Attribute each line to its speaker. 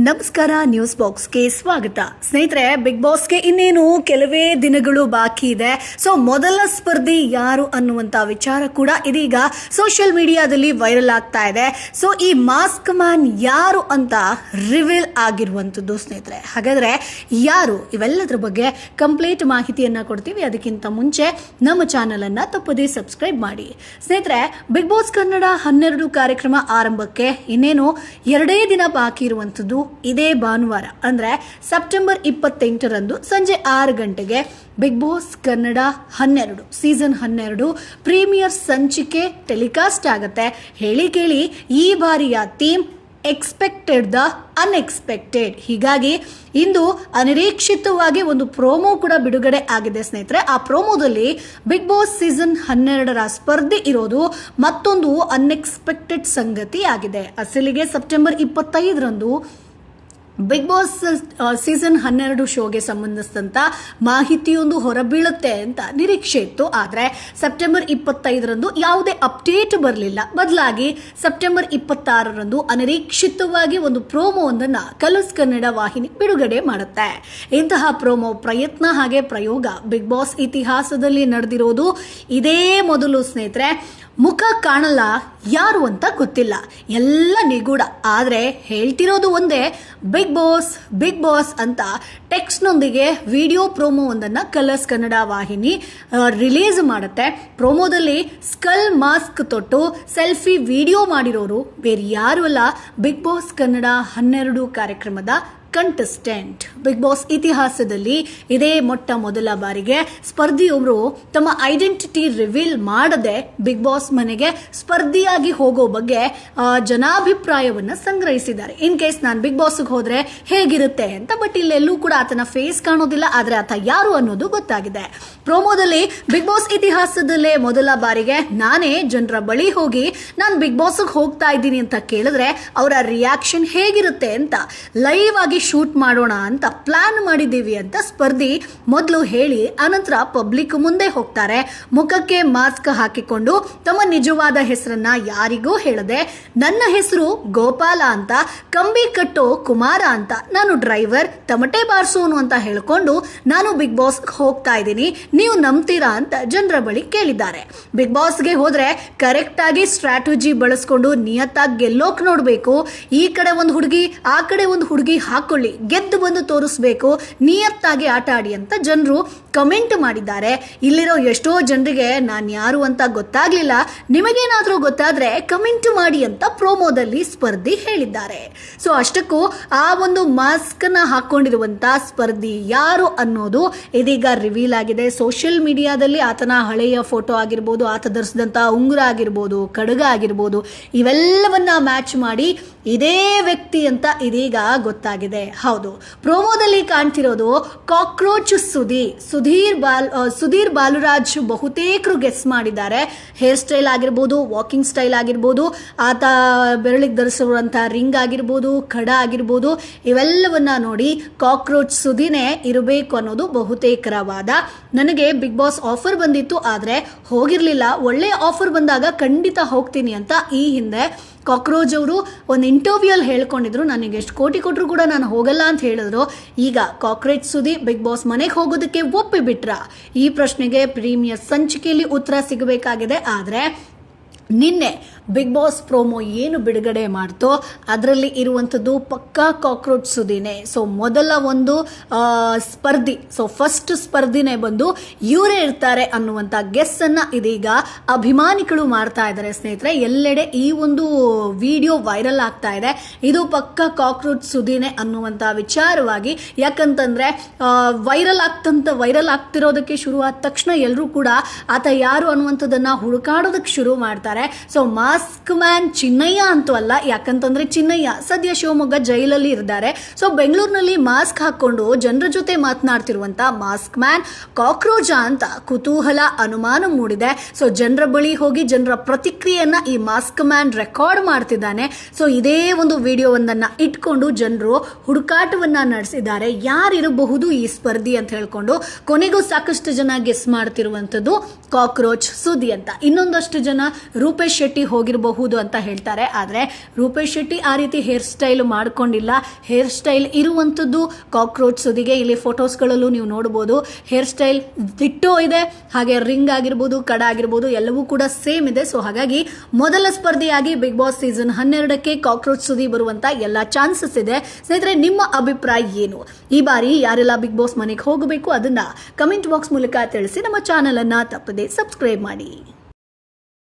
Speaker 1: ನಮಸ್ಕಾರ, ನ್ಯೂಸ್ ಬಾಕ್ಸ್ಗೆ ಸ್ವಾಗತ. ಸ್ನೇಹಿತರೆ, ಬಿಗ್ ಬಾಸ್ಗೆ ಇನ್ನೇನು ಕೆಲವೇ ದಿನಗಳು ಬಾಕಿ ಇದೆ. ಸೊ ಮೊದಲ ಸ್ಪರ್ಧಿ ಯಾರು ಅನ್ನುವಂತ ವಿಚಾರ ಕೂಡ ಇದೀಗ ಸೋಷಿಯಲ್ ಮೀಡಿಯಾದಲ್ಲಿ ವೈರಲ್ ಆಗ್ತಾ ಇದೆ. ಸೊ ಈ ಮಾಸ್ಕ್ ಮ್ಯಾನ್ ಯಾರು ಅಂತ ರಿವೀಲ್ ಆಗಿರುವಂತದ್ದು ಸ್ನೇಹಿತರೆ. ಹಾಗಾದ್ರೆ ಯಾರು, ಇವೆಲ್ಲದರ ಬಗ್ಗೆ ಕಂಪ್ಲೀಟ್ ಮಾಹಿತಿಯನ್ನ ಕೊಡ್ತೀವಿ. ಅದಕ್ಕಿಂತ ಮುಂಚೆ ನಮ್ಮ ಚಾನೆಲ್ ಅನ್ನ ತಪ್ಪದೇ ಸಬ್ಸ್ಕ್ರೈಬ್ ಮಾಡಿ. ಸ್ನೇಹಿತರೆ, ಬಿಗ್ ಬಾಸ್ ಕನ್ನಡ 12 ಕಾರ್ಯಕ್ರಮ ಆರಂಭಕ್ಕೆ ಇನ್ನೇನು 2 ದಿನ ಬಾಕಿ ಇರುವಂತದ್ದು. ಇದೇ ಭಾನುವಾರ ಅಂದ್ರೆ ಸೆಪ್ಟೆಂಬರ್ 28ರಂದು ಸಂಜೆ 6 ಗಂಟೆಗೆ Big Boss Kannada 12 season 12 premiere ಸಂಚಿಕೆ ಟೆಲಿಕಾಸ್ಟ್ ಆಗುತ್ತೆ. ಹೇಳಿ ಕೇಳಿ, ಈ ಬಾರಿಯ ಥೀಮ್ ಎಕ್ಸ್ಪೆಕ್ಟೆಡ್ ದ ಅನ್ಎಕ್ಸ್ಪೆಕ್ಟೆಡ್. ಹೀಗಾಗಿ ಇಂದು ಅನಿರೀಕ್ಷಿತವಾಗಿ ಒಂದು ಪ್ರೋಮೋ ಕೂಡ ಬಿಡುಗಡೆ ಆಗಿದೆ ಸ್ನೇಹಿತರೆ. ಆ ಪ್ರೋಮೋದಲ್ಲಿ ಬಿಗ್ ಬಾಸ್ ಸೀಸನ್ 12ರ ಸ್ಪರ್ಧೆ ಇರೋದು ಮತ್ತೊಂದು ಅನ್ಎಕ್ಸ್ಪೆಕ್ಟೆಡ್ ಸಂಗತಿ ಆಗಿದೆ. ಅಸಲಿಗೆ ಸೆಪ್ಟೆಂಬರ್ 25ರಂದು ಬಿಗ್ ಬಾಸ್ ಸೀಸನ್ 12 ಶೋಗೆ ಸಂಬಂಧಿಸಿದಂತ ಮಾಹಿತಿಯೊಂದು ಹೊರಬೀಳುತ್ತೆ ಅಂತ ನಿರೀಕ್ಷೆ ಇತ್ತು. ಆದರೆ ಸೆಪ್ಟೆಂಬರ್ 25ರಂದು ಯಾವುದೇ ಅಪ್ಡೇಟ್ ಬರಲಿಲ್ಲ. ಬದಲಾಗಿ ಸೆಪ್ಟೆಂಬರ್ 26ರಂದು ಅನಿರೀಕ್ಷಿತವಾಗಿ ಒಂದು ಪ್ರೋಮೋವೊಂದನ್ನ ಕಲರ್ಸ್ ಕನ್ನಡ ವಾಹಿನಿ ಬಿಡುಗಡೆ ಮಾಡುತ್ತೆ. ಇಂತಹ ಪ್ರೋಮೋ ಪ್ರಯತ್ನ ಹಾಗೆ ಪ್ರಯೋಗ ಬಿಗ್ ಬಾಸ್ ಇತಿಹಾಸದಲ್ಲಿ ನಡೆದಿರೋದು ಇದೇ ಮೊದಲು ಸ್ನೇಹಿತರೆ. ಮುಖ ಕಾಣಲ್ಲ, ಯಾರು ಅಂತ ಗೊತ್ತಿಲ್ಲ, ಎಲ್ಲ ನಿಗೂಢ. ಆದರೆ ಹೇಳ್ತಿರೋದು ಒಂದೇ, ಬಿಗ್ ಬಾಸ್ ಅಂತ ಟೆಕ್ಸ್ಟ್ನೊಂದಿಗೆ ವಿಡಿಯೋ ಪ್ರೋಮೋ ಒಂದನ್ನು ಕಲರ್ಸ್ ಕನ್ನಡ ವಾಹಿನಿ ರಿಲೀಸ್ ಮಾಡುತ್ತೆ. ಪ್ರೋಮೋದಲ್ಲಿ ಸ್ಕಲ್ ಮಾಸ್ಕ್ ತೊಟ್ಟು ಸೆಲ್ಫಿ ವಿಡಿಯೋ ಮಾಡಿರೋರು ಬೇರೆ ಯಾರು ಅಲ್ಲ, ಬಿಗ್ ಬಾಸ್ ಕನ್ನಡ 12 ಕಾರ್ಯಕ್ರಮದ ಕಂಟೆಸ್ಟೆಂಟ್. ಬಿಗ್ ಬಾಸ್ ಇತಿಹಾಸದಲ್ಲಿ ಇದೇ ಮೊಟ್ಟ ಮೊದಲ ಬಾರಿಗೆ ಸ್ಪರ್ಧಿಯೊಬ್ಬರು ತಮ್ಮ ಐಡೆಂಟಿಟಿ ರಿವೀಲ್ ಮಾಡದೆ ಬಿಗ್ ಬಾಸ್ ಮನೆಗೆ ಸ್ಪರ್ಧಿಯಾಗಿ ಹೋಗೋ ಬಗ್ಗೆ ಜನಾಭಿಪ್ರಾಯವನ್ನ ಸಂಗ್ರಹಿಸಿದ್ದಾರೆ. ಇನ್ ಕೇಸ್ ನಾನು ಬಿಗ್ ಬಾಸ್ಗೆ ಹೋದ್ರೆ ಹೇಗಿರುತ್ತೆ ಅಂತ. ಬಟ್ ಇಲ್ಲೆಲ್ಲೂ ಕೂಡ ಆತನ ಫೇಸ್ ಕಾಣೋದಿಲ್ಲ, ಆದ್ರೆ ಆತ ಯಾರು ಅನ್ನೋದು ಗೊತ್ತಾಗಿದೆ. ಪ್ರೋಮೋದಲ್ಲಿ ಬಿಗ್ ಬಾಸ್ ಇತಿಹಾಸದಲ್ಲೇ ಮೊದಲ ಬಾರಿಗೆ ನಾನೇ ಜನರ ಬಳಿ ಹೋಗಿ ನಾನು ಬಿಗ್ ಬಾಸ್ಗೆ ಹೋಗ್ತಾ ಇದ್ದೀನಿ ಅಂತ ಕೇಳಿದ್ರೆ ಅವರ ರಿಯಾಕ್ಷನ್ ಹೇಗಿರುತ್ತೆ ಅಂತ ಲೈವ್ ಆಗಿ ಶೂಟ್ ಮಾಡೋಣ ಅಂತ ಪ್ಲಾನ್ ಮಾಡಿದ್ದೀವಿ ಅಂತ ಸ್ಪರ್ಧಿ ಮೊದಲು ಹೇಳಿ ಅನಂತರ ಪಬ್ಲಿಕ್ ಮುಂದೆ ಹೋಗ್ತಾರೆ. ಮುಖಕ್ಕೆ ಮಾಸ್ಕ್ ಹಾಕಿಕೊಂಡು ತಮ್ಮ ನಿಜವಾದ ಹೆಸರನ್ನ ಯಾರಿಗೂ ಹೇಳದೆ, ನನ್ನ ಹೆಸರು ಗೋಪಾಲ ಅಂತ, ಕಂಬಿ ಕಟ್ಟೋ ಕುಮಾರ ಅಂತ, ನಾನು ಡ್ರೈವರ್, ತಮಟೆ ಬಾರ್ಸೋನು ಅಂತ ಹೇಳ್ಕೊಂಡು ನಾನು ಬಿಗ್ ಬಾಸ್ ಹೋಗ್ತಾ ಇದ್ದೀನಿ, ನೀವು ನಂಬ್ತೀರಾ ಅಂತ ಜನರ ಬಳಿ ಕೇಳಿದ್ದಾರೆ. ಬಿಗ್ ಬಾಸ್ಗೆ ಹೋದ್ರೆ ಕರೆಕ್ಟ್ ಆಗಿ ಸ್ಟ್ರಾಟಜಿ ಬಳಸ್ಕೊಂಡು ನಿಯತ್ತಾಗಿ ಗೆಲ್ಲೋಕ್ ನೋಡ್ಬೇಕು. ಈ ಕಡೆ ಒಂದು ಹುಡುಗಿ, ಆ ಕಡೆ ಒಂದು ಹುಡುಗಿ ಹಾಕೊಳ್ಳಿ, ಗೆದ್ದು ಬಂದು ತೋರಿಸ್ಬೇಕು, ನಿಯತ್ತಾಗಿ ಆಟ ಆಡಿ ಅಂತ ಜನರು ಕಮೆಂಟ್ ಮಾಡಿದ್ದಾರೆ. ಇಲ್ಲಿರೋ ಎಷ್ಟೋ ಜನರಿಗೆ ನಾನು ಯಾರು ಅಂತ ಗೊತ್ತಾಗ್ಲಿಲ್ಲ, ನಿಮಗೇನಾದ್ರೂ ಗೊತ್ತಾದ್ರೆ ಕಮೆಂಟ್ ಮಾಡಿ ಅಂತ ಪ್ರೋಮೋದಲ್ಲಿ ಸ್ಪರ್ಧಿ ಹೇಳಿದ್ದಾರೆ. ಸೊ ಅಷ್ಟಕ್ಕೂ ಆ ಒಂದು ಮಾಸ್ಕ್ ನ ಹಾಕೊಂಡಿರುವಂತ ಸ್ಪರ್ಧಿ ಯಾರು ಅನ್ನೋದು ಇದೀಗ ರಿವೀಲ್ ಆಗಿದೆ. ಸೋಷಿಯಲ್ ಮೀಡಿಯಾದಲ್ಲಿ ಆತನ ಹಳೆಯ ಫೋಟೋ ಆಗಿರ್ಬೋದು, ಆತ ಧರಿಸಿದಂತ ಉಂಗುರ ಆಗಿರ್ಬೋದು, ಕಡಗ ಆಗಿರ್ಬೋದು, ಇವೆಲ್ಲವನ್ನ ಮ್ಯಾಚ್ ಮಾಡಿ ಇದೇ ವ್ಯಕ್ತಿ ಅಂತ ಇದೀಗ ಗೊತ್ತಾಗಿದೆ. ಹೌದು, ಪ್ರೋಮೋದಲ್ಲಿ ಕಾಣ್ತಿರೋದು ಕಾಕ್ರೋಚ್ ಸುಧೀರ್ ಬಾಲುರಾಜ್. ಬಹುತೇಕರು ಗೆಸ್ ಮಾಡಿದ್ದಾರೆ. ಹೇರ್ ಸ್ಟೈಲ್ ಆಗಿರ್ಬೋದು, ವಾಕಿಂಗ್ ಸ್ಟೈಲ್ ಆಗಿರ್ಬೋದು, ಆತ ಬೆರಳಿಗೆ ಧರಿಸಿರುವಂತಹ ರಿಂಗ್ ಆಗಿರ್ಬೋದು, ಖಡ ಆಗಿರ್ಬೋದು, ಇವೆಲ್ಲವನ್ನ ನೋಡಿ ಕಾಕ್ರೋಚ್ ಸುಧಿನೇ ಇರಬೇಕು ಅನ್ನೋದು ಬಹುತೇಕರ ವಾದ. ನನಗೆ ಬಿಗ್ ಬಾಸ್ ಆಫರ್ ಬಂದಿತ್ತು, ಆದ್ರೆ ಹೋಗಿರ್ಲಿಲ್ಲ. ಒಳ್ಳೆ ಆಫರ್ ಬಂದಾಗ ಖಂಡಿತ ಹೋಗ್ತೀನಿ ಅಂತ ಈ ಹಿಂದೆ ಕಾಕ್ರೋಚ್ ಅವರು ಒಂದು ಇಂಟರ್ವ್ಯೂ ಅಲ್ಲಿ ಹೇಳ್ಕೊಂಡಿದ್ರು. ನನಗೆ ಎಷ್ಟು ಕೋಟಿ ಕೊಟ್ಟರು ಕೂಡ ನಾನು ಹೋಗಲ್ಲ ಅಂತ ಹೇಳಿದ್ರು. ಈಗ ಕಾಕ್ರೋಚ್ ಸುದಿ ಬಿಗ್ ಬಾಸ್ ಮನೆಗೆ ಹೋಗೋದಕ್ಕೆ ಒಪ್ಪಿಬಿಟ್ರ? ಈ ಪ್ರಶ್ನೆಗೆ ಪ್ರೀಮಿಯರ್ ಸಂಚಿಕೆಯಲ್ಲಿ ಉತ್ತರ ಸಿಗಬೇಕಾಗಿದೆ. ಆದ್ರೆ ನಿನ್ನೆ ಬಿಗ್ ಬಾಸ್ ಪ್ರೋಮೋ ಏನು ಬಿಡುಗಡೆ ಮಾಡ್ತೋ ಅದರಲ್ಲಿ ಇರುವಂಥದ್ದು ಪಕ್ಕಾ ಕಾಕ್ರೋಚ್ ಸುದಿನೇ. ಸೊ ಮೊದಲ ಒಂದು ಸ್ಪರ್ಧಿ, ಸೊ ಫಸ್ಟ್ ಸ್ಪರ್ಧಿನೇ ಬಂದು ಇವರೇ ಇರ್ತಾರೆ ಅನ್ನುವಂಥ ಗೆಸ್ ಅನ್ನ ಇದೀಗ ಅಭಿಮಾನಿಗಳು ಮಾಡ್ತಾ ಇದ್ದಾರೆ ಸ್ನೇಹಿತರೆ. ಎಲ್ಲೆಡೆ ಈ ಒಂದು ವಿಡಿಯೋ ವೈರಲ್ ಆಗ್ತಾ ಇದೆ. ಇದು ಪಕ್ಕಾ ಕಾಕ್ರೋಚ್ ಸುದಿನೇ ಅನ್ನುವಂಥ ವಿಚಾರವಾಗಿ. ಯಾಕಂತಂದ್ರೆ ವೈರಲ್ ಆಗ್ತಿರೋದಕ್ಕೆ ಶುರು ಆದ ತಕ್ಷಣ ಎಲ್ಲರೂ ಕೂಡ ಆತ ಯಾರು ಅನ್ನುವಂಥದ್ದನ್ನ ಹುಡುಕಾಡೋದಕ್ಕೆ ಶುರು ಮಾಡ್ತಾರೆ. ಸೊ ಮಾಸ್ಕ್ ಮ್ಯಾನ್ ಚಿನ್ನಯ್ಯ ಅಂತೂ ಅಲ್ಲ, ಯಾಕಂತಂದ್ರೆ ಚಿನ್ನಯ್ಯ ಸದ್ಯ ಶಿವಮೊಗ್ಗ ಜೈಲಲ್ಲಿ ಇದ್ದಾರೆ. ಸೊ ಬೆಂಗಳೂರಿನಲ್ಲಿ ಮಾಸ್ಕ್ ಹಾಕೊಂಡು ಜನರ ಜೊತೆ ಮಾತನಾಡ್ತಿರುವಂತ ಮಾಸ್ಕ್ ಮ್ಯಾನ್ ಕಾಕ್ರೋಚ ಅಂತ ಕುತೂಹಲ, ಅನುಮಾನ ಮೂಡಿದೆ. ಸೊ ಜನರ ಬಳಿ ಹೋಗಿ ಜನರ ಪ್ರತಿಕ್ರಿಯೆಯನ್ನ ಈ ಮಾಸ್ಕ್ ಮ್ಯಾನ್ ರೆಕಾರ್ಡ್ ಮಾಡ್ತಿದ್ದಾನೆ. ಸೊ ಇದೇ ಒಂದು ವಿಡಿಯೋವನ್ನ ಇಟ್ಕೊಂಡು ಜನರು ಹುಡುಕಾಟವನ್ನ ನಡೆಸಿದ್ದಾರೆ. ಯಾರಿರಬಹುದು ಈ ಸ್ಪರ್ಧಿ ಅಂತ ಹೇಳ್ಕೊಂಡು. ಕೊನೆಗೂ ಸಾಕಷ್ಟು ಜನ ಗೆಸ್ ಮಾಡ್ತಿರುವಂತದ್ದು ಕಾಕ್ರೋಚ್ ಸುದಿ ಅಂತ. ಇನ್ನೊಂದಷ್ಟು ಜನ ರೂಪೇಶ್ ಶೆಟ್ಟಿ ಹೋಗಿರಬಹುದು ಅಂತ ಹೇಳ್ತಾರೆ. ಆದ್ರೆ ರೂಪೇಶ್ ಶೆಟ್ಟಿ ಆ ರೀತಿ ಹೇರ್ ಸ್ಟೈಲ್ ಮಾಡ್ಕೊಂಡಿಲ್ಲ. ಹೇರ್ ಸ್ಟೈಲ್ ಇರುವಂತದ್ದು ಕಾಕ್ರೋಚ್ ಸುದಿಗೆ. ಇಲ್ಲಿ ಫೋಟೋಸ್ಗಳಲ್ಲೂ ನೀವು ನೋಡಬಹುದು ಹೇರ್ ಸ್ಟೈಲ್ ದಿಟ್ಟೋ ಇದೆ, ಹಾಗೆ ರಿಂಗ್ ಆಗಿರ್ಬೋದು, ಕಡ ಆಗಿರ್ಬೋದು, ಎಲ್ಲವೂ ಕೂಡ ಸೇಮ್ ಇದೆ. ಸೊ ಹಾಗಾಗಿ ಮೊದಲ ಸ್ಪರ್ಧಿಯಾಗಿ ಬಿಗ್ ಬಾಸ್ ಸೀಸನ್ 12ಕ್ಕೆ ಕಾಕ್ರೋಚ್ ಸುದಿ ಬರುವಂತ ಎಲ್ಲಾ ಚಾನ್ಸಸ್ ಇದೆ. ಸ್ನೇಹಿತರೆ, ನಿಮ್ಮ ಅಭಿಪ್ರಾಯ ಏನು? ಈ ಬಾರಿ ಯಾರೆಲ್ಲ ಬಿಗ್ ಬಾಸ್ ಮನೆಗೆ ಹೋಗಬೇಕು ಅದನ್ನ ಕಮೆಂಟ್ ಬಾಕ್ಸ್ ಮೂಲಕ ತಿಳಿಸಿ. ನಮ್ಮ ಚಾನೆಲ್ ಅನ್ನ ತಪ್ಪದೆ ಸಬ್ಸ್ಕ್ರೈಬ್ ಮಾಡಿ.